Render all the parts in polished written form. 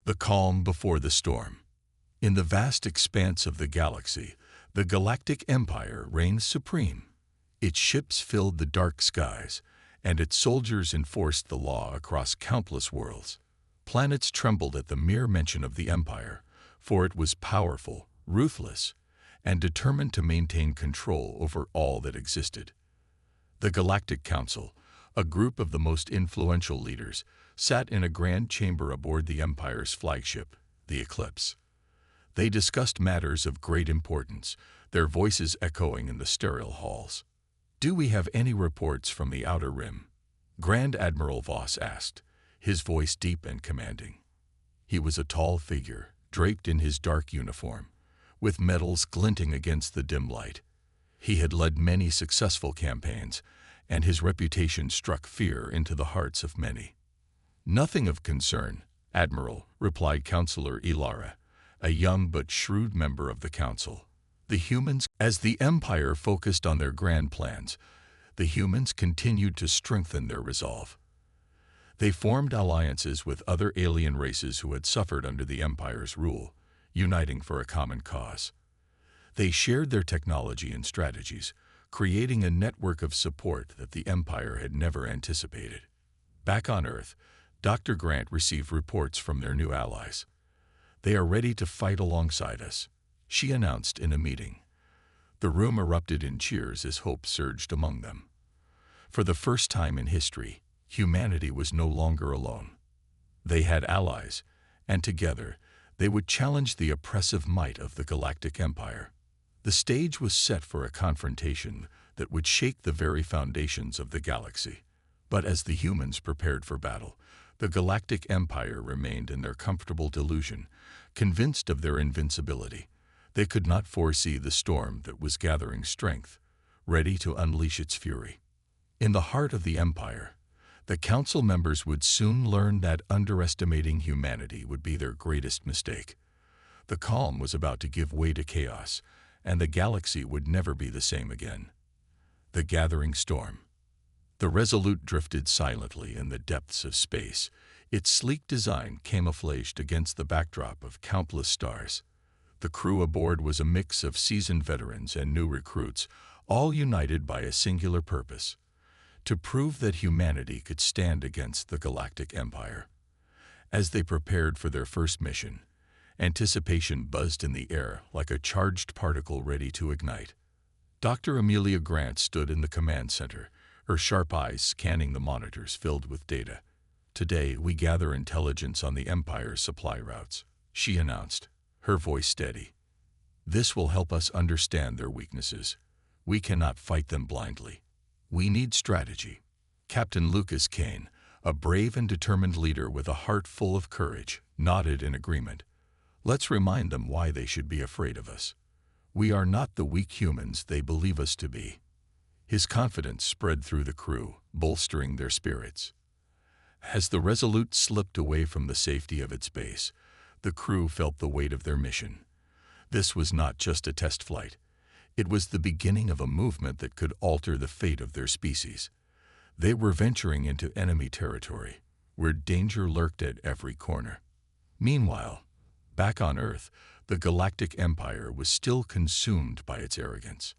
The calm before the storm. In the vast expanse of the galaxy, the Galactic Empire reigns supreme. Its ships filled the dark skies, and its soldiers enforced the law across countless worlds. Planets trembled at the mere mention of the Empire, for it was powerful, ruthless, and determined to maintain control over all that existed. The Galactic Council, a group of the most influential leaders, sat in a grand chamber aboard the Empire's flagship, the Eclipse. They discussed matters of great importance, their voices echoing in the sterile halls. "Do we have any reports from the Outer Rim?" Grand Admiral Voss asked, his voice deep and commanding. He was a tall figure, draped in his dark uniform, with medals glinting against the dim light. He had led many successful campaigns, and his reputation struck fear into the hearts of many. "Nothing of concern, Admiral," replied Councillor Ilara, a young but shrewd member of the Council. As the Empire focused on their grand plans, the humans continued to strengthen their resolve. They formed alliances with other alien races who had suffered under the Empire's rule, uniting for a common cause. They shared their technology and strategies, creating a network of support that the Empire had never anticipated. Back on Earth, Dr. Grant received reports from their new allies. "They are ready to fight alongside us," she announced in a meeting. The room erupted in cheers as hope surged among them. For the first time in history, humanity was no longer alone. They had allies, and together, they would challenge the oppressive might of the Galactic Empire. The stage was set for a confrontation that would shake the very foundations of the galaxy. But as the humans prepared for battle, the Galactic Empire remained in their comfortable delusion, convinced of their invincibility. They could not foresee the storm that was gathering strength, ready to unleash its fury. In the heart of the Empire, the Council members would soon learn that underestimating humanity would be their greatest mistake. The calm was about to give way to chaos, and the galaxy would never be the same again. The gathering storm. The Resolute drifted silently in the depths of space, its sleek design camouflaged against the backdrop of countless stars. The crew aboard was a mix of seasoned veterans and new recruits, all united by a singular purpose: to prove that humanity could stand against the Galactic Empire. As they prepared for their first mission, anticipation buzzed in the air like a charged particle ready to ignite. Dr. Amelia Grant stood in the command center, her sharp eyes scanning the monitors filled with data. "Today, we gather intelligence on the Empire's supply routes," she announced, her voice steady. "This will help us understand their weaknesses. We cannot fight them blindly. We need strategy." Captain Lucas Kane, a brave and determined leader with a heart full of courage, nodded in agreement. "Let's remind them why they should be afraid of us. We are not the weak humans they believe us to be." His confidence spread through the crew, bolstering their spirits. As the Resolute slipped away from the safety of its base, the crew felt the weight of their mission. This was not just a test flight. It was the beginning of a movement that could alter the fate of their species. They were venturing into enemy territory, where danger lurked at every corner. Meanwhile, back on Earth, the Galactic Empire was still consumed by its arrogance.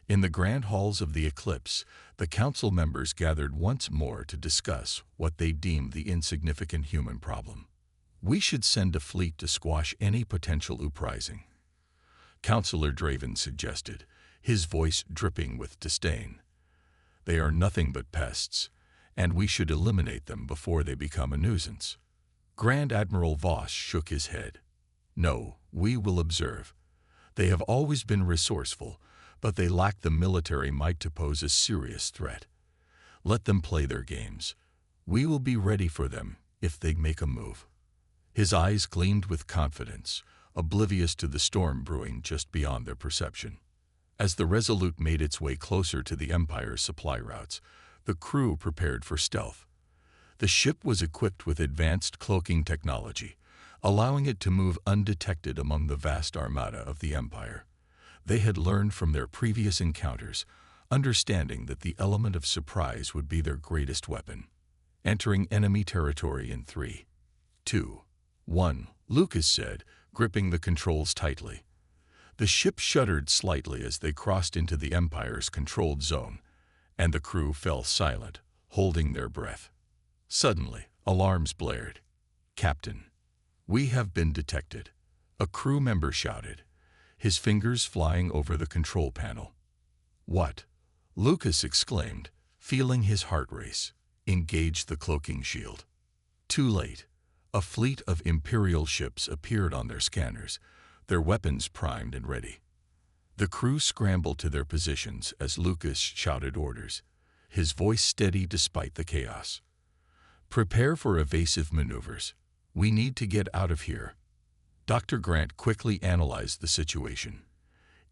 In the grand halls of the Eclipse, the Council members gathered once more to discuss what they deemed the insignificant human problem. "We should send a fleet to squash any potential uprising," Councillor Draven suggested, his voice dripping with disdain. "They are nothing but pests, and we should eliminate them before they become a nuisance." Grand Admiral Voss shook his head. "No, we will observe. They have always been resourceful, but they lack the military might to pose a serious threat. Let them play their games. We will be ready for them if they make a move." His eyes gleamed with confidence, oblivious to the storm brewing just beyond their perception. As the Resolute made its way closer to the Empire's supply routes, the crew prepared for stealth. The ship was equipped with advanced cloaking technology, allowing it to move undetected among the vast armada of the Empire. They had learned from their previous encounters, understanding that the element of surprise would be their greatest weapon. Entering enemy territory in 3, 2, 1, Lucas said, gripping the controls tightly. The ship shuddered slightly as they crossed into the Empire's controlled zone, and the crew fell silent, holding their breath. Suddenly, alarms blared. "Captain, we have been detected," a crew member shouted, his fingers flying over the control panel. "What?" Lucas exclaimed, feeling his heart race. "Engage the cloaking shield." Too late. A fleet of Imperial ships appeared on their scanners, their weapons primed and ready. The crew scrambled to their positions as Lucas shouted orders, his voice steady despite the chaos. "Prepare for evasive maneuvers. We need to get out of here." Dr. Grant quickly analyzed the situation.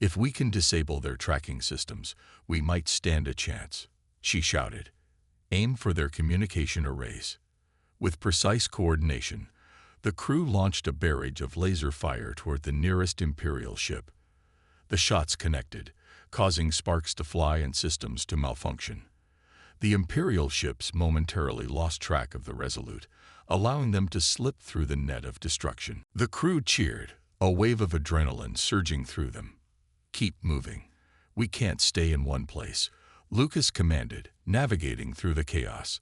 "If we can disable their tracking systems, we might stand a chance," she shouted. "Aim for their communication arrays." With precise coordination, the crew launched a barrage of laser fire toward the nearest Imperial ship. The shots connected, causing sparks to fly and systems to malfunction. The Imperial ships momentarily lost track of the Resolute, allowing them to slip through the net of destruction. The crew cheered, a wave of adrenaline surging through them. "Keep moving. We can't stay in one place," Lucas commanded, navigating through the chaos.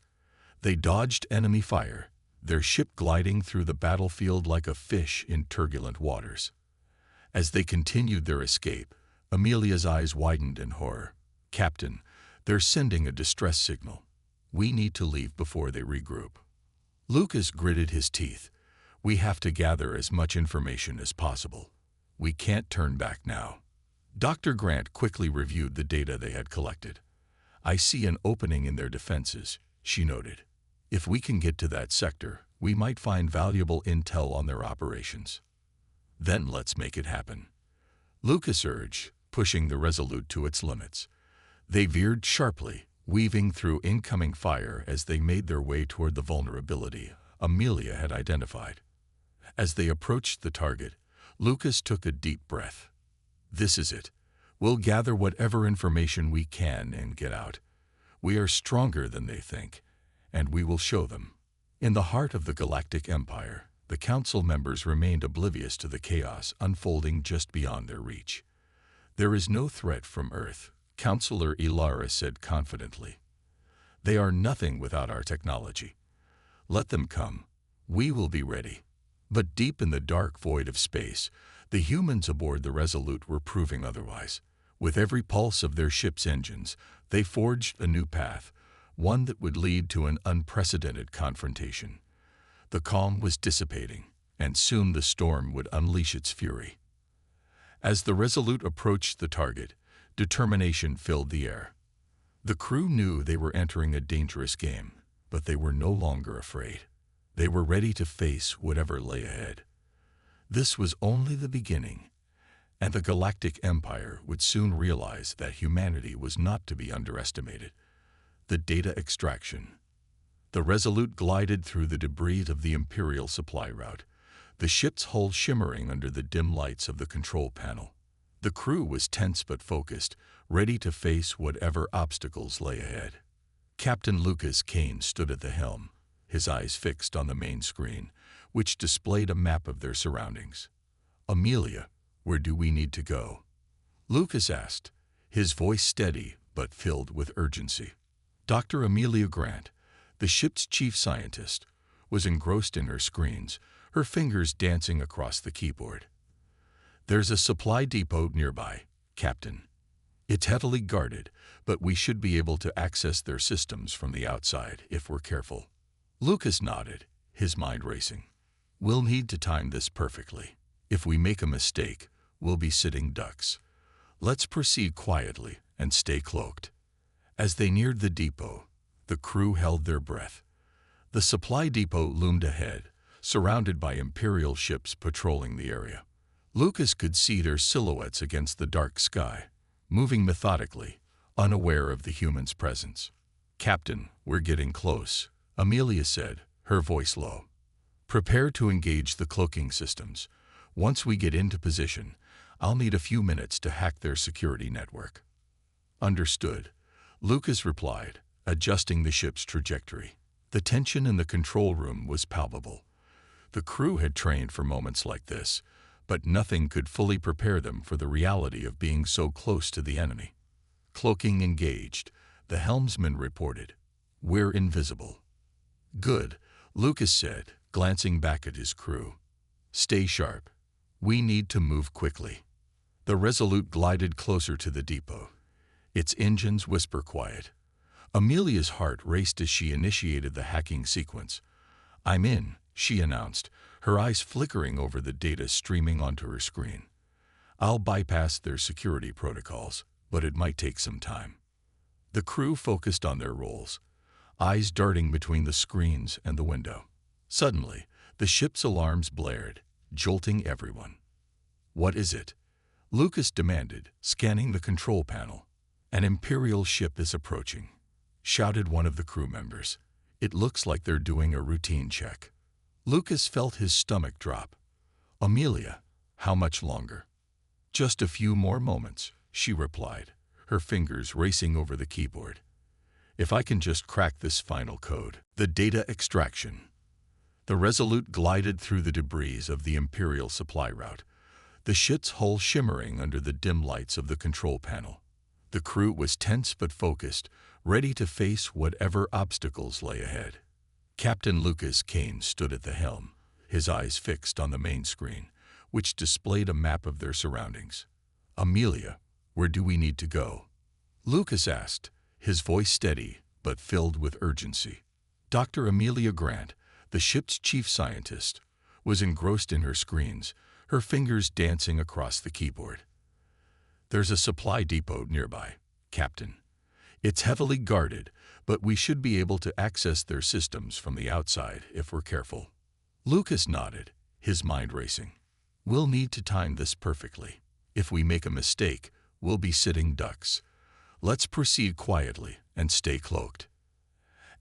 They dodged enemy fire, their ship gliding through the battlefield like a fish in turbulent waters. As they continued their escape, Amelia's eyes widened in horror. "Captain, they're sending a distress signal. We need to leave before they regroup." Lucas gritted his teeth. "We have to gather as much information as possible. We can't turn back now." Dr. Grant quickly reviewed the data they had collected. "I see an opening in their defenses," she noted. "If we can get to that sector, we might find valuable intel on their operations." "Then let's make it happen," Lucas urged, pushing the Resolute to its limits. They veered sharply, weaving through incoming fire as they made their way toward the vulnerability Amelia had identified. As they approached the target, Lucas took a deep breath. "This is it. We'll gather whatever information we can and get out. We are stronger than they think, and we will show them." In the heart of the Galactic Empire, the Council members remained oblivious to the chaos unfolding just beyond their reach. "There is no threat from Earth," Counselor Ilara said confidently. "They are nothing without our technology. Let them come. We will be ready." But deep in the dark void of space, the humans aboard the Resolute were proving otherwise. With every pulse of their ship's engines, they forged a new path, one that would lead to an unprecedented confrontation. The calm was dissipating, and soon the storm would unleash its fury. As the Resolute approached the target, determination filled the air. The crew knew they were entering a dangerous game, but they were no longer afraid. They were ready to face whatever lay ahead. This was only the beginning, and the Galactic Empire would soon realize that humanity was not to be underestimated. The data extraction. The Resolute glided through the debris of the Imperial supply route, the ship's hull shimmering under the dim lights of the control panel. The crew was tense but focused, ready to face whatever obstacles lay ahead. Captain Lucas Kane stood at the helm, his eyes fixed on the main screen, which displayed a map of their surroundings. "Amelia, where do we need to go?" Lucas asked, his voice steady but filled with urgency. Dr. Amelia Grant, the ship's chief scientist, was engrossed in her screens, her fingers dancing across the keyboard. "There's a supply depot nearby, Captain. It's heavily guarded, but we should be able to access their systems from the outside if we're careful." Lucas nodded, his mind racing. "We'll need to time this perfectly. If we make a mistake, we'll be sitting ducks. Let's proceed quietly and stay cloaked." As they neared the depot, the crew held their breath. The supply depot loomed ahead, surrounded by Imperial ships patrolling the area. Lucas could see their silhouettes against the dark sky, moving methodically, unaware of the humans' presence. "Captain, we're getting close," Amelia said, her voice low. "Prepare to engage the cloaking systems. Once we get into position, I'll need a few minutes to hack their security network." "Understood," Lucas replied, adjusting the ship's trajectory. The tension in the control room was palpable. The crew had trained for moments like this, but nothing could fully prepare them for the reality of being so close to the enemy. Cloaking engaged, the helmsman reported. "We're invisible." "Good," Lucas said, glancing back at his crew. "Stay sharp. We need to move quickly." The Resolute glided closer to the depot, its engines whisper quiet. Amelia's heart raced as she initiated the hacking sequence. "I'm in," she announced, her eyes flickering over the data streaming onto her screen. "I'll bypass their security protocols, but it might take some time." The crew focused on their roles, eyes darting between the screens and the window. Suddenly, the ship's alarms blared, jolting everyone. "What is it?" Lucas demanded, scanning the control panel. "An Imperial ship is approaching," shouted one of the crew members. "It looks like they're doing a routine check." Lucas felt his stomach drop. "Amelia, how much longer?" "Just a few more moments," she replied, her fingers racing over the keyboard. "If I can just crack this final code." The data extraction. The Resolute glided through the debris of the Imperial supply route, the ship's hull shimmering under the dim lights of the control panel. The crew was tense but focused, ready to face whatever obstacles lay ahead. Captain Lucas Kane stood at the helm, his eyes fixed on the main screen, which displayed a map of their surroundings. "Amelia, where do we need to go?" Lucas asked, his voice steady but filled with urgency. Dr. Amelia Grant, the ship's chief scientist, was engrossed in her screens, her fingers dancing across the keyboard. "There's a supply depot nearby, Captain. It's heavily guarded, but we should be able to access their systems from the outside if we're careful." Lucas nodded, his mind racing. "We'll need to time this perfectly. If we make a mistake, we'll be sitting ducks. Let's proceed quietly and stay cloaked."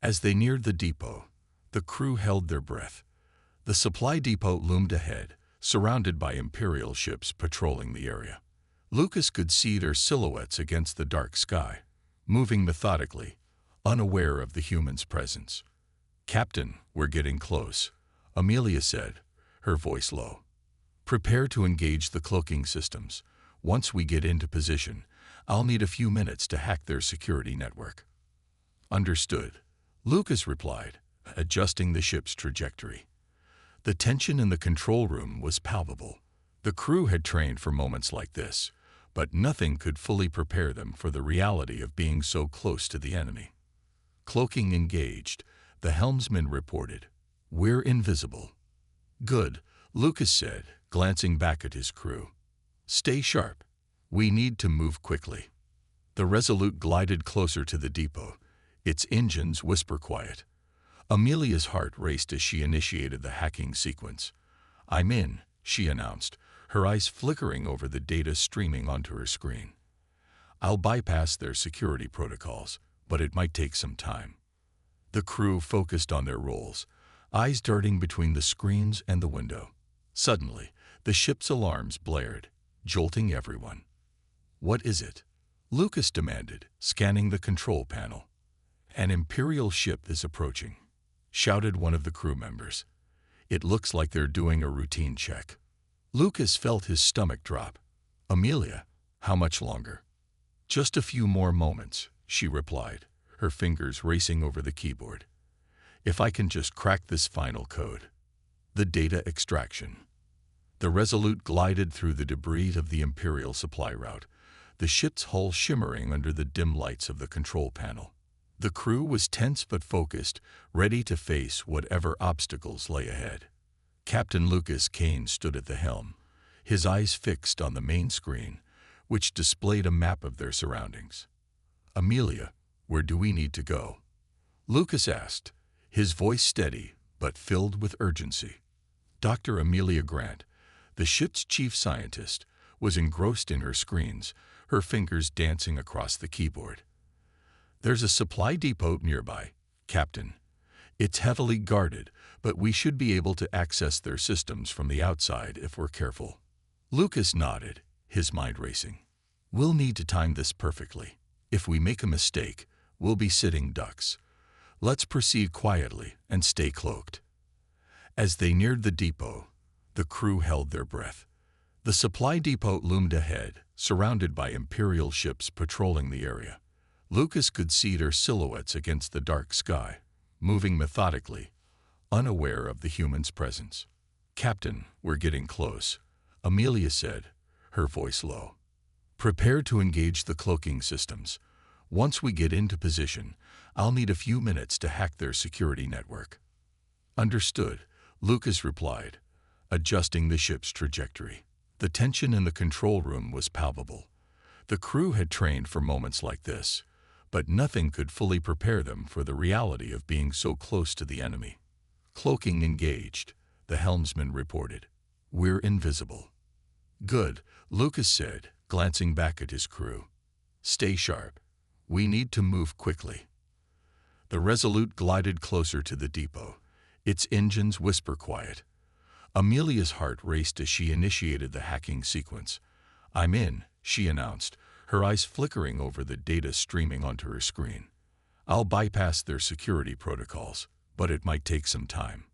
As they neared the depot, the crew held their breath. The supply depot loomed ahead, surrounded by Imperial ships patrolling the area. Lucas could see their silhouettes against the dark sky, moving methodically, unaware of the humans' presence. "Captain, we're getting close," Amelia said, her voice low. "Prepare to engage the cloaking systems. Once we get into position, I'll need a few minutes to hack their security network." "Understood," Lucas replied, adjusting the ship's trajectory. The tension in the control room was palpable. The crew had trained for moments like this, but nothing could fully prepare them for the reality of being so close to the enemy. Cloaking engaged, the helmsman reported. "We're invisible." "Good," Lucas said, glancing back at his crew. "Stay sharp. We need to move quickly." The Resolute glided closer to the depot, its engines whisper quiet. Amelia's heart raced as she initiated the hacking sequence. "I'm in," she announced, her eyes flickering over the data streaming onto her screen. "I'll bypass their security protocols, but it might take some time." The crew focused on their roles, eyes darting between the screens and the window. Suddenly, the ship's alarms blared, jolting everyone. "What is it?" Lucas demanded, scanning the control panel. "An Imperial ship is approaching," shouted one of the crew members. "It looks like they're doing a routine check." Lucas felt his stomach drop. "Amelia, how much longer?" "Just a few more moments," she replied, her fingers racing over the keyboard. "If I can just crack this final code." The data extraction. The Resolute glided through the debris of the Imperial supply route, the ship's hull shimmering under the dim lights of the control panel. The crew was tense but focused, ready to face whatever obstacles lay ahead. Captain Lucas Kane stood at the helm, his eyes fixed on the main screen, which displayed a map of their surroundings. "Amelia, where do we need to go?" Lucas asked, his voice steady but filled with urgency. Dr. Amelia Grant, the ship's chief scientist, was engrossed in her screens, her fingers dancing across the keyboard. "There's a supply depot nearby, Captain. It's heavily guarded, but we should be able to access their systems from the outside if we're careful." Lucas nodded, his mind racing. "We'll need to time this perfectly. If we make a mistake, we'll be sitting ducks. Let's proceed quietly and stay cloaked." As they neared the depot, the crew held their breath. The supply depot loomed ahead, surrounded by Imperial ships patrolling the area. Lucas could see their silhouettes against the dark sky, moving methodically, unaware of the humans' presence. "Captain, we're getting close," Amelia said, her voice low. "Prepare to engage the cloaking systems. Once we get into position, I'll need a few minutes to hack their security network." "Understood," Lucas replied, adjusting the ship's trajectory. The tension in the control room was palpable. The crew had trained for moments like this, but nothing could fully prepare them for the reality of being so close to the enemy. "Cloaking engaged," the helmsman reported. "We're invisible." "Good," Lucas said, glancing back at his crew. "Stay sharp. We need to move quickly." The Resolute glided closer to the depot, its engines whisper quiet. Amelia's heart raced as she initiated the hacking sequence. "I'm in," she announced, her eyes flickering over the data streaming onto her screen. "I'll bypass their security protocols, but it might take some time."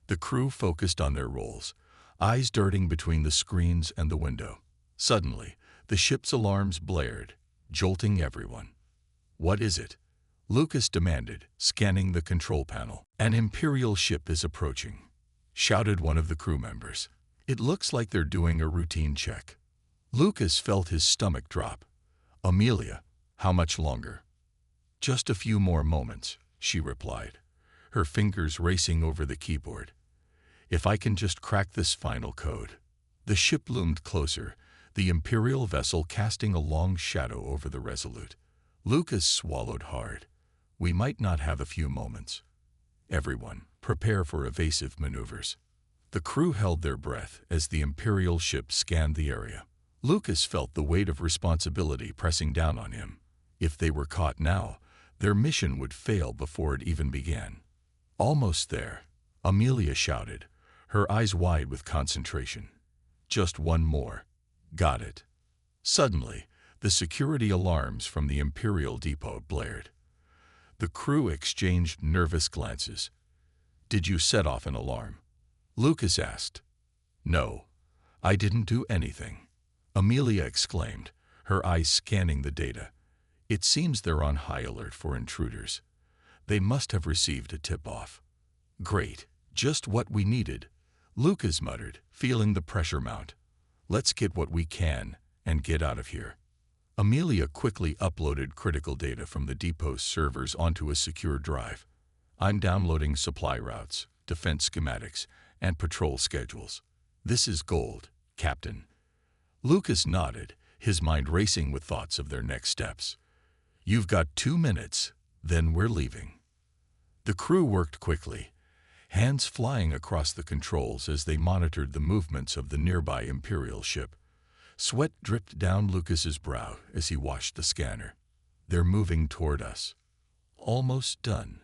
The crew focused on their roles, eyes darting between the screens and the window. Suddenly, the ship's alarms blared, jolting everyone. "What is it?" Lucas demanded, scanning the control panel. "An Imperial ship is approaching," shouted one of the crew members. "It looks like they're doing a routine check." Lucas felt his stomach drop. "Amelia, how much longer?" "Just a few more moments," she replied, her fingers racing over the keyboard. "If I can just crack this final code." The ship loomed closer, the Imperial vessel casting a long shadow over the Resolute. Lucas swallowed hard. "We might not have a few moments. Everyone, prepare for evasive maneuvers." The crew held their breath as the Imperial ship scanned the area. Lucas felt the weight of responsibility pressing down on him. If they were caught now, their mission would fail before it even began. "Almost there," Amelia shouted, her eyes wide with concentration. "Just one more." "Got it." Suddenly, the security alarms from the Imperial depot blared. The crew exchanged nervous glances. "Did you set off an alarm?" Lucas asked. "No, I didn't do anything," Amelia exclaimed, her eyes scanning the data. "It seems they're on high alert for intruders. They must have received a tip-off." "Great, just what we needed," Lucas muttered, feeling the pressure mount. "Let's get what we can and get out of here." Amelia quickly uploaded critical data from the depot's servers onto a secure drive. "I'm downloading supply routes, defense schematics, and patrol schedules. This is gold, Captain." Lucas nodded, his mind racing with thoughts of their next steps. "You've got 2 minutes, then we're leaving." The crew worked quickly, hands flying across the controls as they monitored the movements of the nearby Imperial ship. Sweat dripped down Lucas's brow as he watched the scanner. "They're moving toward us." "Almost done,"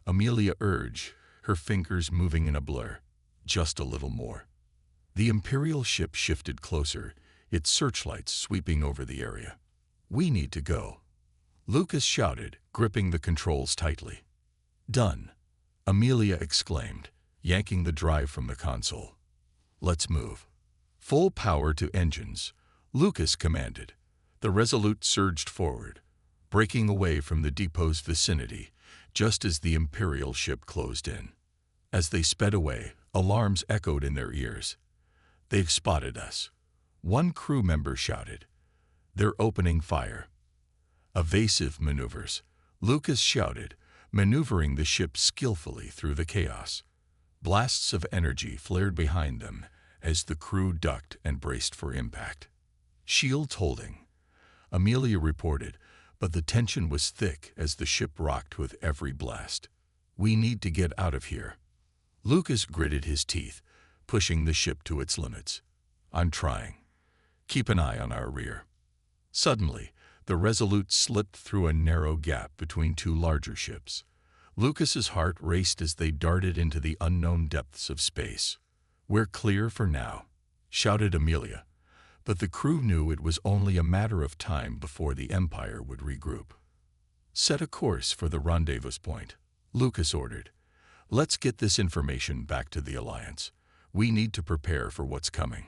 Amelia urged, her fingers moving in a blur. "Just a little more." The Imperial ship shifted closer, its searchlights sweeping over the area. "We need to go," Lucas shouted, gripping the controls tightly. "Done," Amelia exclaimed, yanking the drive from the console. "Let's move." "Full power to engines," Lucas commanded. The Resolute surged forward, breaking away from the depot's vicinity just as the Imperial ship closed in. As they sped away, alarms echoed in their ears. "They've spotted us," one crew member shouted. "They're opening fire." "Evasive maneuvers," Lucas shouted, maneuvering the ship skillfully through the chaos. Blasts of energy flared behind them as the crew ducked and braced for impact. "Shields holding," Amelia reported, but the tension was thick as the ship rocked with every blast. "We need to get out of here." Lucas gritted his teeth, pushing the ship to its limits. "I'm trying. Keep an eye on our rear." Suddenly, the Resolute slipped through a narrow gap between two larger ships. Lucas's heart raced as they darted into the unknown depths of space. "We're clear for now," shouted Amelia, but the crew knew it was only a matter of time before the Empire would regroup. "Set a course for the rendezvous point," Lucas ordered. Let's get this information back to the Alliance. We need to prepare for what's coming.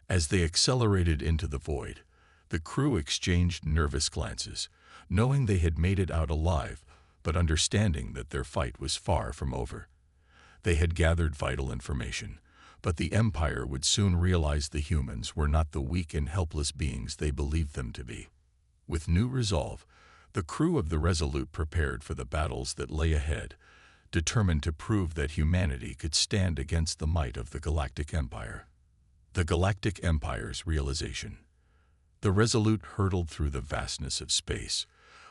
As they accelerated into the void, the crew exchanged nervous glances, knowing they had made it out alive, but understanding that their fight was far from over. They had gathered vital information, but the Empire would soon realize the humans were not the weak and helpless beings they believed them to be. With new resolve, the crew of the Resolute prepared for the battles that lay ahead, determined to prove that humanity could stand against the might of the Galactic Empire. The Galactic Empire's realization. The Resolute hurtled through the vastness of space,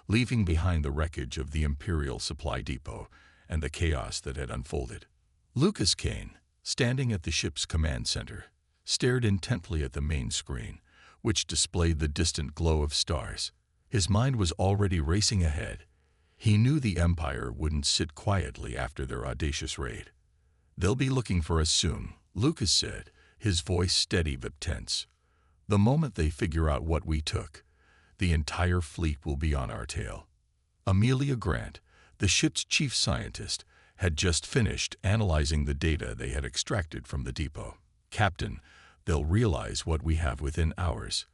leaving behind the wreckage of the Imperial supply depot and the chaos that had unfolded. Lucas Kane, standing at the ship's command center, stared intently at the main screen, which displayed the distant glow of stars. His mind was already racing ahead. He knew the Empire wouldn't sit quietly after their audacious raid. "They'll be looking for us soon," Lucas said, his voice steady but tense. "The moment they figure out what we took, the entire fleet will be on our tail." Amelia Grant, the ship's chief scientist, had just finished analyzing the data they had extracted from the depot. "Captain, they'll realize what we have within hours.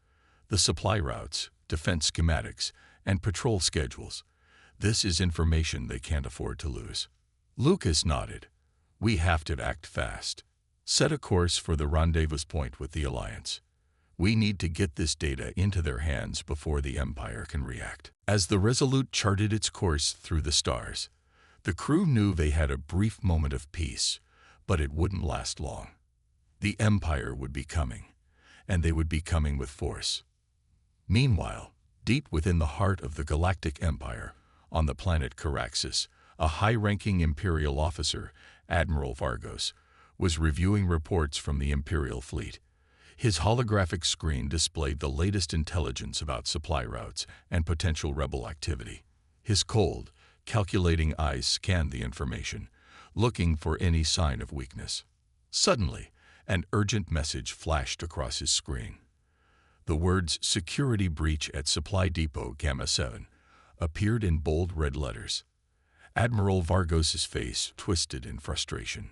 The supply routes, defense schematics, and patrol schedules. This is information they can't afford to lose." Lucas nodded. "We have to act fast. Set a course for the rendezvous point with the Alliance. We need to get this data into their hands before the Empire can react." As the Resolute charted its course through the stars, the crew knew they had a brief moment of peace, but it wouldn't last long. The Empire would be coming, and they would be coming with force. Meanwhile, deep within the heart of the Galactic Empire, on the planet Caraxus, a high-ranking Imperial officer, Admiral Vargos, was reviewing reports from the Imperial fleet. His holographic screen displayed the latest intelligence about supply routes and potential rebel activity. His cold, calculating eyes scanned the information, looking for any sign of weakness. Suddenly, an urgent message flashed across his screen. The words "Security Breach at Supply Depot Gamma 7 appeared in bold red letters. Admiral Vargos's face twisted in frustration.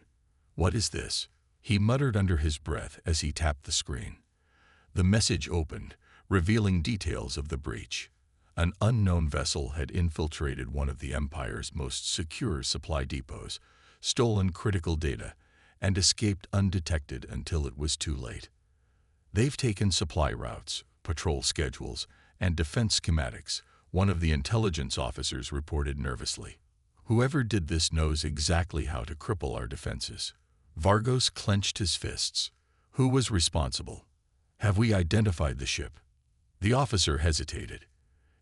"What is this?" he muttered under his breath as he tapped the screen. The message opened, revealing details of the breach. An unknown vessel had infiltrated one of the Empire's most secure supply depots, stolen critical data, and escaped undetected until it was too late. "They've taken supply routes, patrol schedules, and defense schematics," one of the intelligence officers reported nervously. "Whoever did this knows exactly how to cripple our defenses." Vargos clenched his fists. "Who was responsible? Have we identified the ship?" The officer hesitated.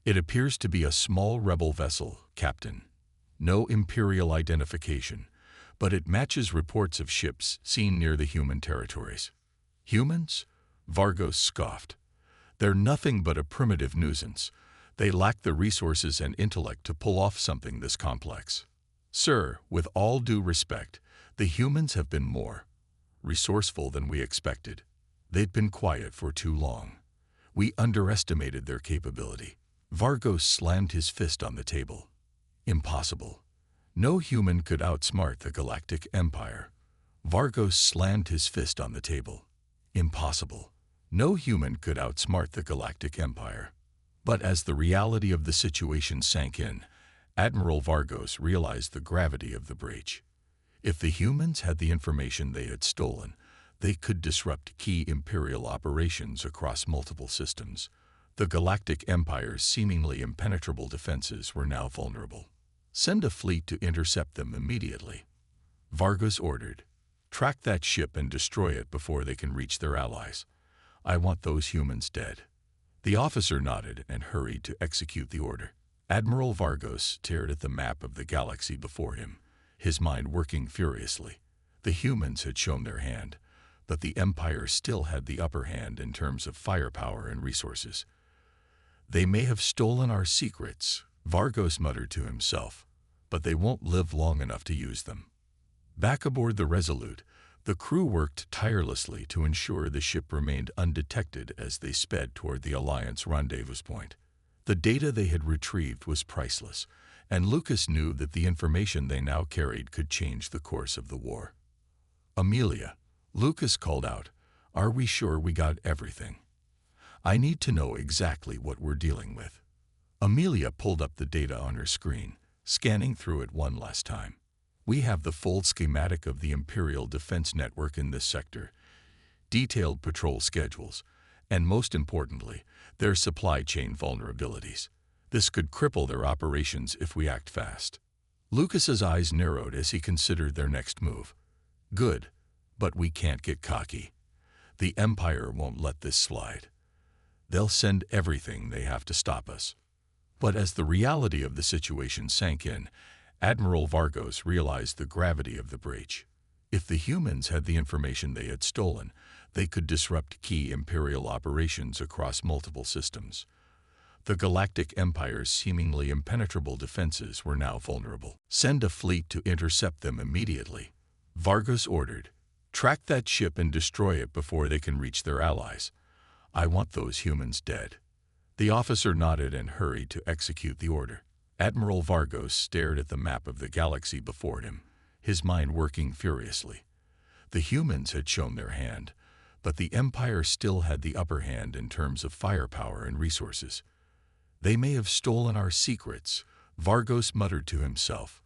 "It appears to be a small rebel vessel, Captain. No Imperial identification, but it matches reports of ships seen near the human territories." "Humans?" Vargos scoffed. "They're nothing but a primitive nuisance. They lack the resources and intellect to pull off something this complex." "Sir, with all due respect, the humans have been more resourceful than we expected. They'd been quiet for too long. We underestimated their capability." Vargos slammed his fist on the table. "Impossible. No human could outsmart the Galactic Empire." Vargos slammed his fist on the table. "Impossible. No human could outsmart the Galactic Empire." But as the reality of the situation sank in, Admiral Vargos realized the gravity of the breach. If the humans had the information they had stolen, they could disrupt key Imperial operations across multiple systems. The Galactic Empire's seemingly impenetrable defenses were now vulnerable. "Send a fleet to intercept them immediately," Vargos ordered. "Track that ship and destroy it before they can reach their allies. I want those humans dead." The officer nodded and hurried to execute the order. Admiral Vargos stared at the map of the galaxy before him, his mind working furiously. The humans had shown their hand, but the Empire still had the upper hand in terms of firepower and resources. "They may have stolen our secrets," Vargos muttered to himself, "but they won't live long enough to use them." Back aboard the Resolute, the crew worked tirelessly to ensure the ship remained undetected as they sped toward the Alliance rendezvous point. The data they had retrieved was priceless, and Lucas knew that the information they now carried could change the course of the war. "Amelia," Lucas called out, "are we sure we got everything? I need to know exactly what we're dealing with." Amelia pulled up the data on her screen, scanning through it one last time. "We have the full schematic of the Imperial Defense Network in this sector, detailed patrol schedules, and most importantly, their supply chain vulnerabilities. This could cripple their operations if we act fast." Lucas's eyes narrowed as he considered their next move. "Good, but we can't get cocky. The Empire won't let this slide. They'll send everything they have to stop us." But as the reality of the situation sank in, Admiral Vargos realized the gravity of the breach. If the humans had the information they had stolen, they could disrupt key Imperial operations across multiple systems. The Galactic Empire's seemingly impenetrable defenses were now vulnerable. "Send a fleet to intercept them immediately," Vargos ordered. "Track that ship and destroy it before they can reach their allies. I want those humans dead." The officer nodded and hurried to execute the order. Admiral Vargos stared at the map of the galaxy before him, his mind working furiously. The humans had shown their hand, but the Empire still had the upper hand in terms of firepower and resources. "They may have stolen our secrets," Vargos muttered to himself,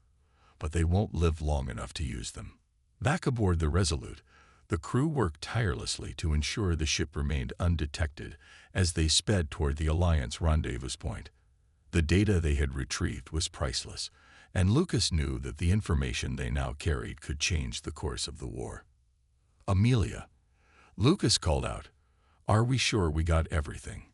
"but they won't live long enough to use them." Back aboard the Resolute, the crew worked tirelessly to ensure the ship remained undetected as they sped toward the Alliance rendezvous point. The data they had retrieved was priceless, and Lucas knew that the information they now carried could change the course of the war. "Amelia," Lucas called out, "are we sure we got everything?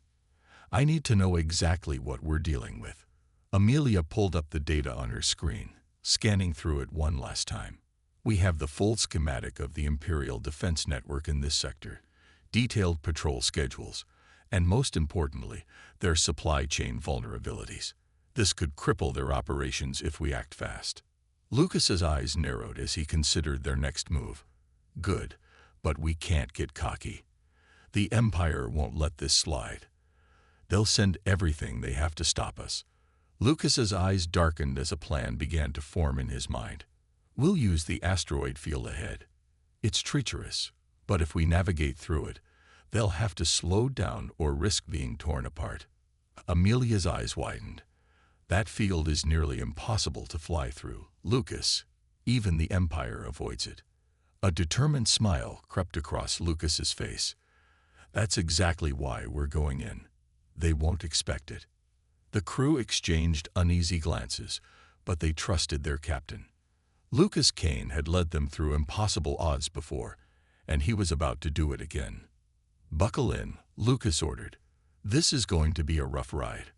I need to know exactly what we're dealing with." Amelia pulled up the data on her screen, scanning through it one last time. "We have the full schematic of the Imperial Defense Network in this sector, detailed patrol schedules, and most importantly, their supply chain vulnerabilities. This could cripple their operations if we act fast." Lucas's eyes narrowed as he considered their next move. "Good, but we can't get cocky. The Empire won't let this slide. They'll send everything they have to stop us." Lucas's eyes darkened as a plan began to form in his mind. "We'll use the asteroid field ahead. It's treacherous, but if we navigate through it, they'll have to slow down or risk being torn apart." Amelia's eyes widened. "That field is nearly impossible to fly through, Lucas. Even the Empire avoids it." A determined smile crept across Lucas's face. "That's exactly why we're going in. They won't expect it." The crew exchanged uneasy glances, but they trusted their captain. Lucas Kane had led them through impossible odds before, and he was about to do it again. "Buckle in," Lucas ordered. "This is going to be a rough ride."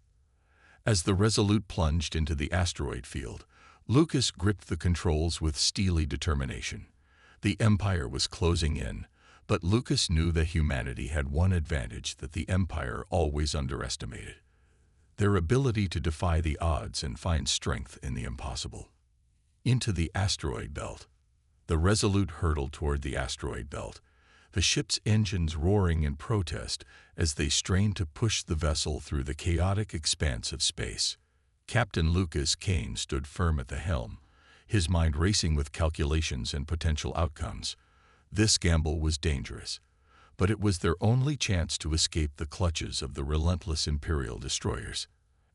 As the Resolute plunged into the asteroid field, Lucas gripped the controls with steely determination. The Empire was closing in, but Lucas knew that humanity had one advantage that the Empire always underestimated: their ability to defy the odds and find strength in the impossible. Into the asteroid belt. The Resolute hurtled toward the asteroid belt, the ship's engines roaring in protest as they strained to push the vessel through the chaotic expanse of space. Captain Lucas Kane stood firm at the helm, his mind racing with calculations and potential outcomes. This gamble was dangerous, but it was their only chance to escape the clutches of the relentless Imperial destroyers.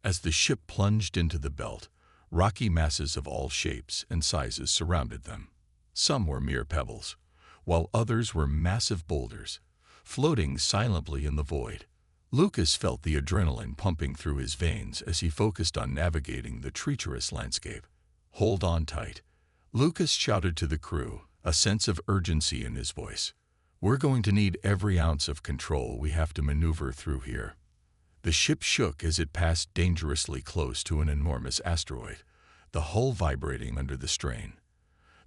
As the ship plunged into the belt, rocky masses of all shapes and sizes surrounded them. Some were mere pebbles, while others were massive boulders, floating silently in the void. Lucas felt the adrenaline pumping through his veins as he focused on navigating the treacherous landscape. "Hold on tight," Lucas shouted to the crew, a sense of urgency in his voice. "We're going to need every ounce of control we have to maneuver through here." The ship shook as it passed dangerously close to an enormous asteroid, the hull vibrating under the strain.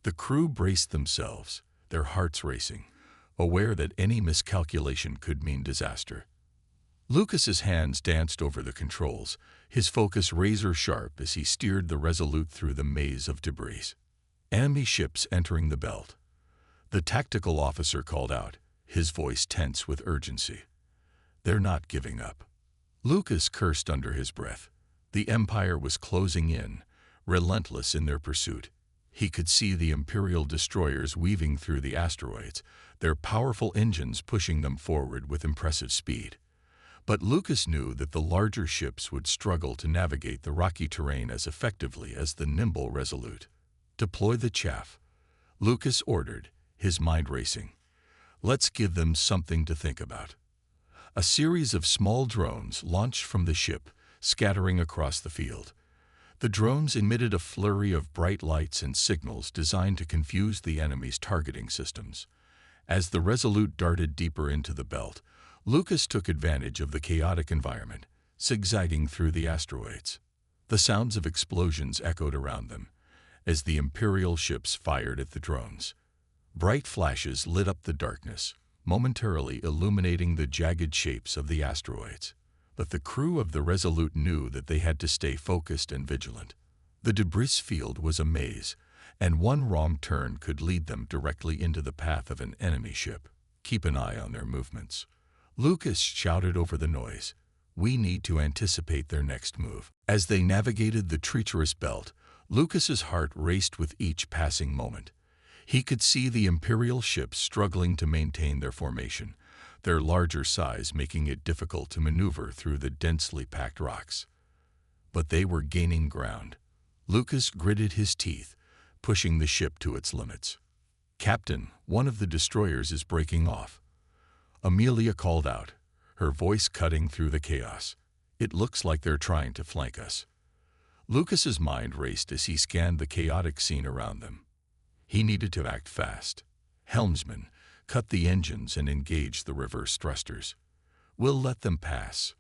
The crew braced themselves, their hearts racing, aware that any miscalculation could mean disaster. Lucas's hands danced over the controls, his focus razor-sharp as he steered the Resolute through the maze of debris. Enemy ships entering the belt. The tactical officer called out, his voice tense with urgency. "They're not giving up." Lucas cursed under his breath. The Empire was closing in, relentless in their pursuit. He could see the Imperial destroyers weaving through the asteroids, their powerful engines pushing them forward with impressive speed. But Lucas knew that the larger ships would struggle to navigate the rocky terrain as effectively as the nimble Resolute. "Deploy the chaff," Lucas ordered, his mind racing. "Let's give them something to think about." A series of small drones launched from the ship, scattering across the field. The drones emitted a flurry of bright lights and signals designed to confuse the enemy's targeting systems. As the Resolute darted deeper into the belt, Lucas took advantage of the chaotic environment, zigzagging through the asteroids. The sounds of explosions echoed around them as the Imperial ships fired at the drones. Bright flashes lit up the darkness, momentarily illuminating the jagged shapes of the asteroids. But the crew of the Resolute knew that they had to stay focused and vigilant. The debris field was a maze, and one wrong turn could lead them directly into the path of an enemy ship. "Keep an eye on their movements," Lucas shouted over the noise. "We need to anticipate their next move." As they navigated the treacherous belt, Lucas's heart raced with each passing moment. He could see the Imperial ships struggling to maintain their formation, their larger size making it difficult to maneuver through the densely packed rocks. But they were gaining ground. Lucas gritted his teeth, pushing the ship to its limits. "Captain, one of the destroyers is breaking off," Amelia called out, her voice cutting through the chaos. "It looks like they're trying to flank us." Lucas's mind raced as he scanned the chaotic scene around them. He needed to act fast. "Helmsman, cut the engines and engage the reverse thrusters. We'll let them pass."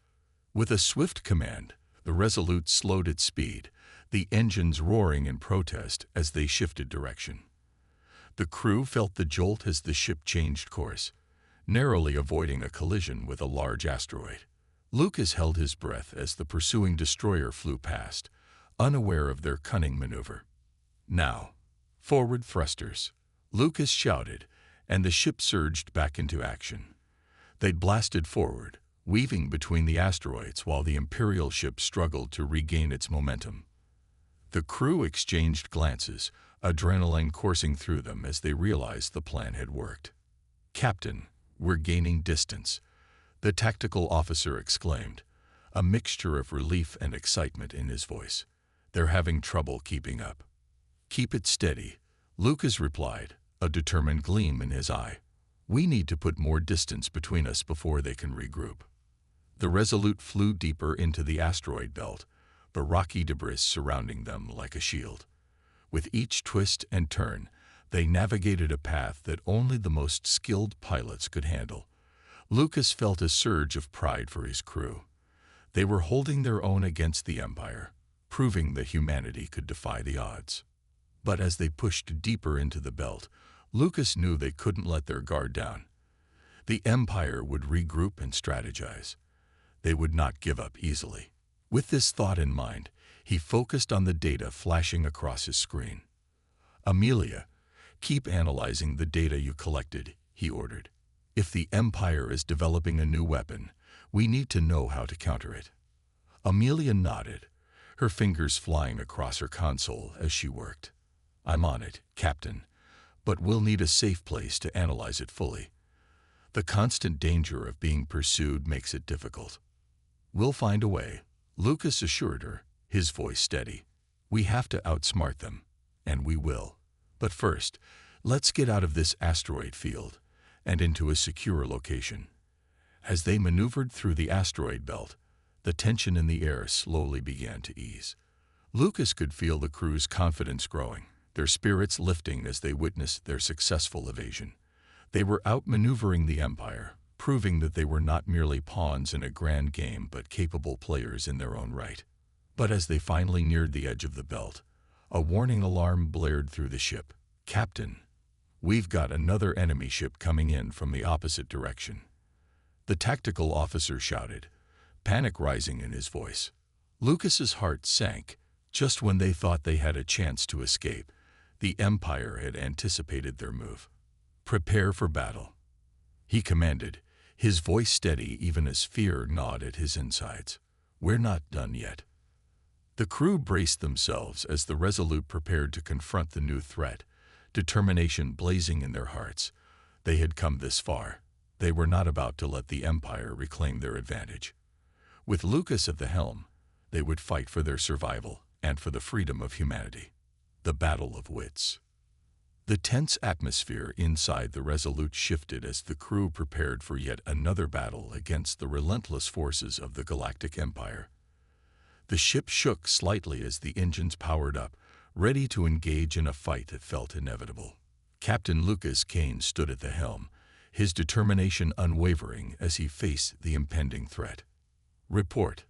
With a swift command, the Resolute slowed its speed, the engines roaring in protest as they shifted direction. The crew felt the jolt as the ship changed course, narrowly avoiding a collision with a large asteroid. Lucas held his breath as the pursuing destroyer flew past, unaware of their cunning maneuver. "Now, forward thrusters," Lucas shouted, and the ship surged back into action. They'd blasted forward, weaving between the asteroids while the Imperial ship struggled to regain its momentum. The crew exchanged glances, adrenaline coursing through them as they realized the plan had worked. "Captain, we're gaining distance," the tactical officer exclaimed, a mixture of relief and excitement in his voice. "They're having trouble keeping up." "Keep it steady," Lucas replied, a determined gleam in his eye. "We need to put more distance between us before they can regroup." The Resolute flew deeper into the asteroid belt, the rocky debris surrounding them like a shield. With each twist and turn, they navigated a path that only the most skilled pilots could handle. Lucas felt a surge of pride for his crew. They were holding their own against the Empire, proving that humanity could defy the odds. But as they pushed deeper into the belt, Lucas knew they couldn't let their guard down. The Empire would regroup and strategize. They would not give up easily. With this thought in mind, he focused on the data flashing across his screen. "Amelia, keep analyzing the data you collected," he ordered. "If the Empire is developing a new weapon, we need to know how to counter it." Amelia nodded, her fingers flying across her console as she worked. "I'm on it, Captain, but we'll need a safe place to analyze it fully. The constant danger of being pursued makes it difficult." "We'll find a way," Lucas assured her, his voice steady. "We have to outsmart them, and we will. But first, let's get out of this asteroid field and into a secure location." As they maneuvered through the asteroid belt, the tension in the air slowly began to ease. Lucas could feel the crew's confidence growing, their spirits lifting as they witnessed their successful evasion. They were outmaneuvering the Empire, proving that they were not merely pawns in a grand game but capable players in their own right. But as they finally neared the edge of the belt, a warning alarm blared through the ship. "Captain, we've got another enemy ship coming in from the opposite direction," the tactical officer shouted, panic rising in his voice. Lucas's heart sank. Just when they thought they had a chance to escape, the Empire had anticipated their move. "Prepare for battle," he commanded, his voice steady even as fear gnawed at his insides. "We're not done yet." The crew braced themselves as the Resolute prepared to confront the new threat, determination blazing in their hearts. They had come this far. They were not about to let the Empire reclaim their advantage. With Lucas at the helm, they would fight for their survival and for the freedom of humanity. The battle of wits. The tense atmosphere inside the Resolute shifted as the crew prepared for yet another battle against the relentless forces of the Galactic Empire. The ship shook slightly as the engines powered up, ready to engage in a fight that felt inevitable. Captain Lucas Kane stood at the helm, his determination unwavering as he faced the impending threat. "Report."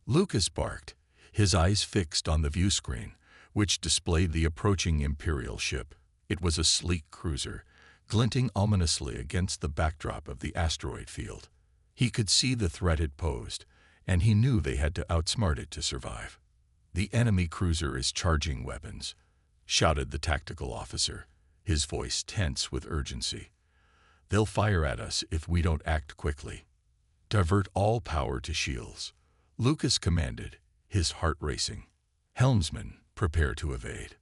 Lucas barked, his eyes fixed on the view screen, which displayed the approaching Imperial ship. It was a sleek cruiser, glinting ominously against the backdrop of the asteroid field. He could see the threat it posed, and he knew they had to outsmart it to survive. "The enemy cruiser is charging weapons," shouted the tactical officer, his voice tense with urgency. "They'll fire at us if we don't act quickly. Divert all power to shields," Lucas commanded, his heart racing. "Helmsman, prepare to evade."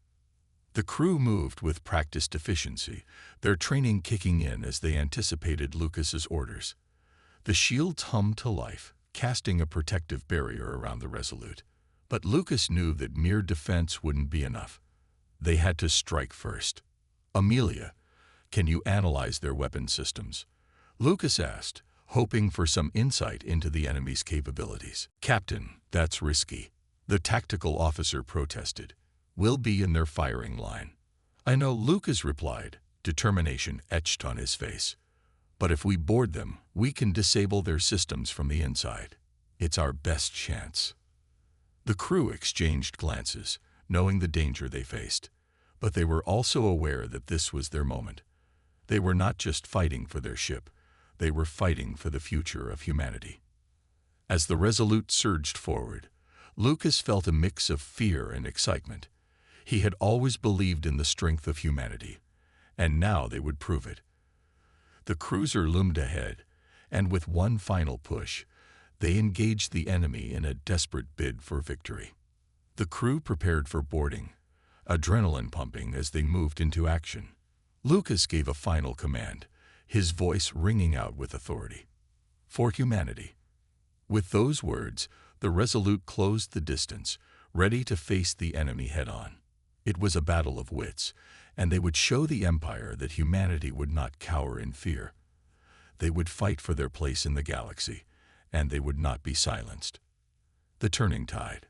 The crew moved with practiced efficiency, their training kicking in as they anticipated Lucas's orders. The shields hummed to life, casting a protective barrier around the Resolute. But Lucas knew that mere defense wouldn't be enough. They had to strike first. "Amelia, can you analyze their weapon systems?" Lucas asked, hoping for some insight into the enemy's capabilities. "Captain, that's risky," the tactical officer protested. "We'll be in their firing line." "I know," Lucas replied, determination etched on his face. "But if we board them, we can disable their systems from the inside. It's our best chance." The crew exchanged glances, knowing the danger they faced. But they were also aware that this was their moment. They were not just fighting for their ship, they were fighting for the future of humanity. As the Resolute surged forward, Lucas felt a mix of fear and excitement. He had always believed in the strength of humanity, and now they would prove it. The cruiser loomed ahead, and with one final push, they engaged the enemy in a desperate bid for victory. The crew prepared for boarding, adrenaline pumping as they moved into action. Lucas gave a final command, his voice ringing out with authority. "For humanity." With those words, the Resolute closed the distance, ready to face the enemy head-on. It was a battle of wits, and they would show the Empire that humanity would not cower in fear. They would fight for their place in the galaxy, and they would not be silenced. The turning tide.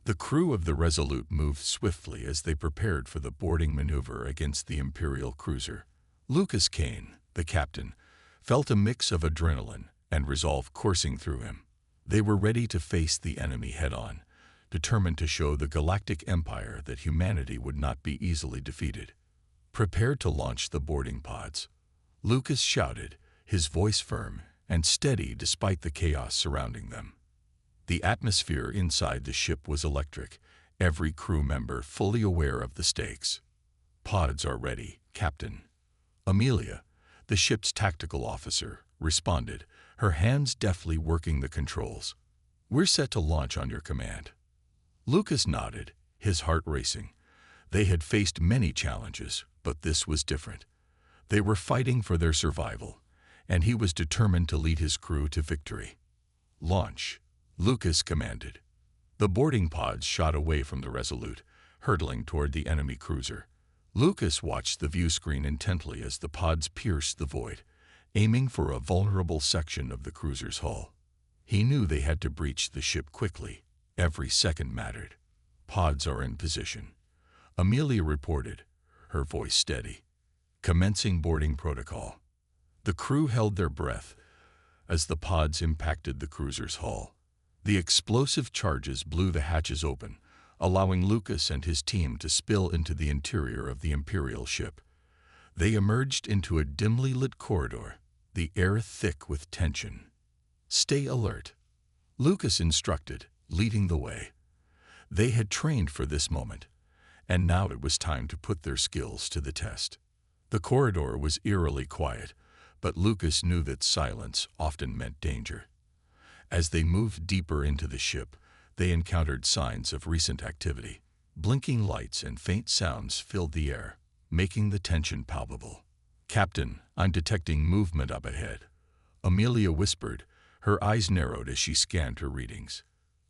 The crew of the Resolute moved swiftly as they prepared for the boarding maneuver against the Imperial cruiser. Lucas Kane, the captain, felt a mix of adrenaline and resolve coursing through him. They were ready to face the enemy head-on, determined to show the Galactic Empire that humanity would not be easily defeated. "Prepare to launch the boarding pods," Lucas shouted, his voice firm and steady despite the chaos surrounding them. The atmosphere inside the ship was electric, every crew member fully aware of the stakes. "Pods are ready, Captain." Amelia, the ship's tactical officer, responded, her hands deftly working the controls. "We're set to launch on your command." Lucas nodded, his heart racing. They had faced many challenges, but this was different. They were fighting for their survival, and he was determined to lead his crew to victory. "Launch," Lucas commanded. The boarding pods shot away from the Resolute, hurtling toward the enemy cruiser. Lucas watched the view screen intently as the pods pierced the void, aiming for a vulnerable section of the cruiser's hull. He knew they had to breach the ship quickly. Every second mattered. "Pods are in position," Amelia reported, her voice steady. "Commencing boarding protocol." The crew held their breath as the pods impacted the cruiser's hull. The explosive charges blew the hatches open, allowing Lucas and his team to spill into the interior of the Imperial ship. They emerged into a dimly lit corridor, the air thick with tension. "Stay alert," Lucas instructed, leading the way. They had trained for this moment, and now it was time to put their skills to the test. The corridor was eerily quiet, but Lucas knew that silence often meant danger. As they moved deeper into the ship, They encountered signs of recent activity. Blinking lights and faint sounds filled the air, making the tension palpable. "Captain, I'm detecting movement up ahead," Amelia whispered, her eyes narrowed as she scanned her readings.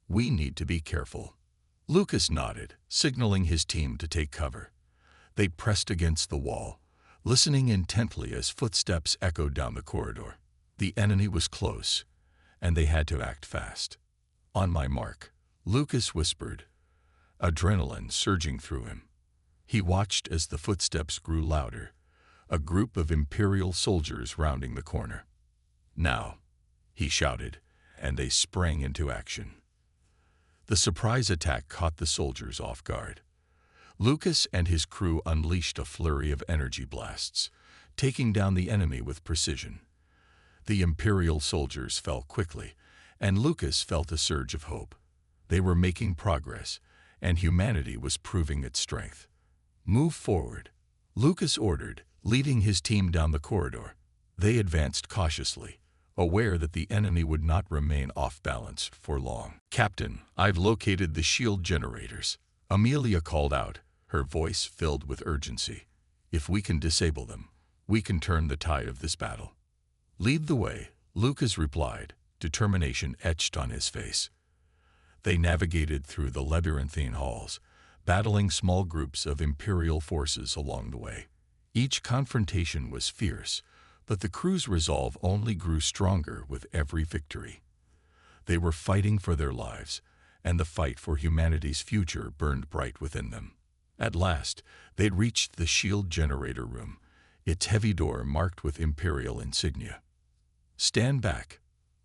"We need to be careful." Lucas nodded, signaling his team to take cover. They pressed against the wall, listening intently as footsteps echoed down the corridor. The enemy was close, and they had to act fast. "On my mark," Lucas whispered, adrenaline surging through him. He watched as the footsteps grew louder, a group of Imperial soldiers rounding the corner. "Now," he shouted, and they sprang into action. The surprise attack caught the soldiers off guard. Lucas and his crew unleashed a flurry of energy blasts, taking down the enemy with precision. The Imperial soldiers fell quickly, and Lucas felt a surge of hope. They were making progress, and humanity was proving its strength. "Move forward," Lucas ordered, leading his team down the corridor. They advanced cautiously, aware that the enemy would not remain off-balance for long. "Captain, I've located the shield generators," Amelia called out, her voice filled with urgency. "If we can disable them, we can turn the tide of this battle." "Lead the way," Lucas replied, determination etched on his face. They navigated through the labyrinthine halls, battling small groups of Imperial forces along the way. Each confrontation was fierce, but the crew's resolve only grew stronger with every victory. They were fighting for their lives, and the fight for humanity's future burned bright within them. At last, they'd reached the shield generator room, its heavy door marked with Imperial insignia. "Stand back,"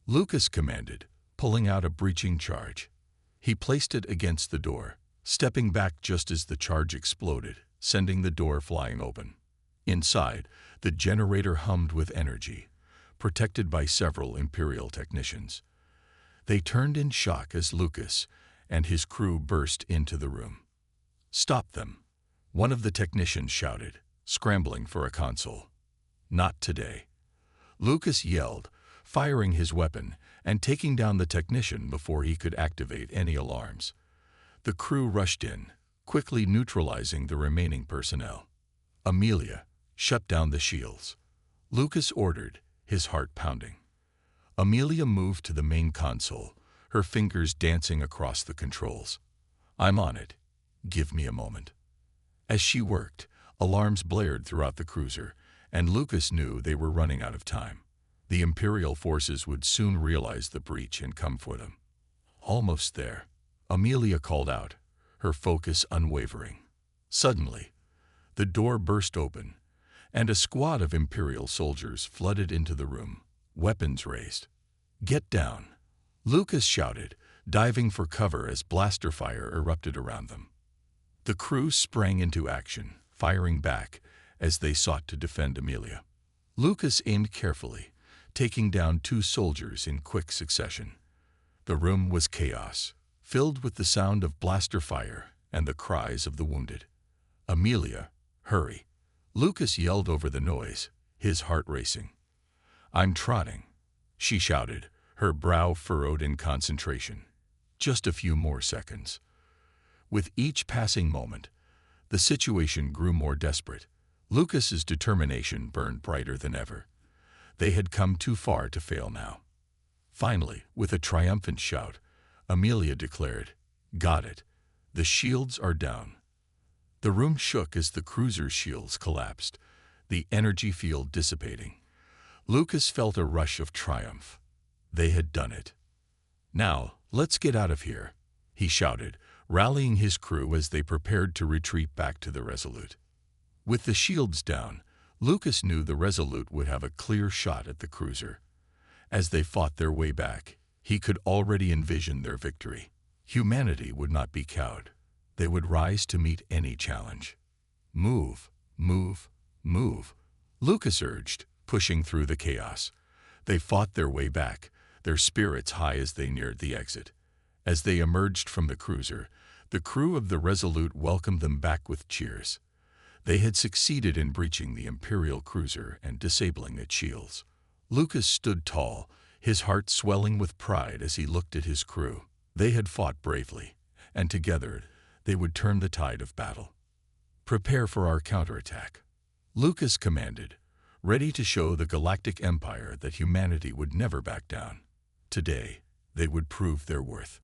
Lucas commanded, pulling out a breaching charge. He placed it against the door, stepping back just as the charge exploded, sending the door flying open. Inside, the generator hummed with energy, protected by several Imperial technicians. They turned in shock as Lucas and his crew burst into the room. "Stop them," one of the technicians shouted, scrambling for a console. "Not today," Lucas yelled, firing his weapon and taking down the technician before he could activate any alarms. The crew rushed in, quickly neutralizing the remaining personnel. "Amelia, shut down the shields," Lucas ordered, his heart pounding. Amelia moved to the main console, her fingers dancing across the controls. "I'm on it. Give me a moment." As she worked, alarms blared throughout the cruiser, and Lucas knew they were running out of time. The Imperial forces would soon realize the breach and come for them. "Almost there," Amelia called out, her focus unwavering. Suddenly, the door burst open, and a squad of Imperial soldiers flooded into the room, weapons raised. "Get down," Lucas shouted, diving for cover as blaster fire erupted around them. The crew sprang into action, firing back as they sought to defend Amelia. Lucas aimed carefully, taking down 2 soldiers in quick succession. The room was chaos, filled with the sound of blaster fire and the cries of the wounded. "Amelia, hurry," Lucas yelled over the noise, his heart racing. "I'm trotting," she shouted, her brow furrowed in concentration. Just a few more seconds. With each passing moment, the situation grew more desperate. Lucas's determination burned brighter than ever. They had come too far to fail now. Finally, with a triumphant shout, Amelia declared, "Got it. The shields are down." The room shook as the cruiser's shields collapsed, the energy field dissipating. Lucas felt a rush of triumph. They had done it. "Now, let's get out of here," he shouted, rallying his crew as they prepared to retreat back to the Resolute. With the shields down, Lucas knew the Resolute would have a clear shot at the cruiser. As they fought their way back, he could already envision their victory. Humanity would not be cowed. They would rise to meet any challenge. "Move, move, move," Lucas urged, pushing through the chaos. They fought their way back, their spirits high as they neared the exit. As they emerged from the cruiser, the crew of the Resolute welcomed them back with cheers. They had succeeded in breaching the Imperial cruiser and disabling its shields. Lucas stood tall, his heart swelling with pride as he looked at his crew. They had fought bravely, and together they would turn the tide of battle. Prepare for our counterattack, Lucas commanded, ready to show the Galactic Empire that humanity would never back down. Today, they would prove their worth.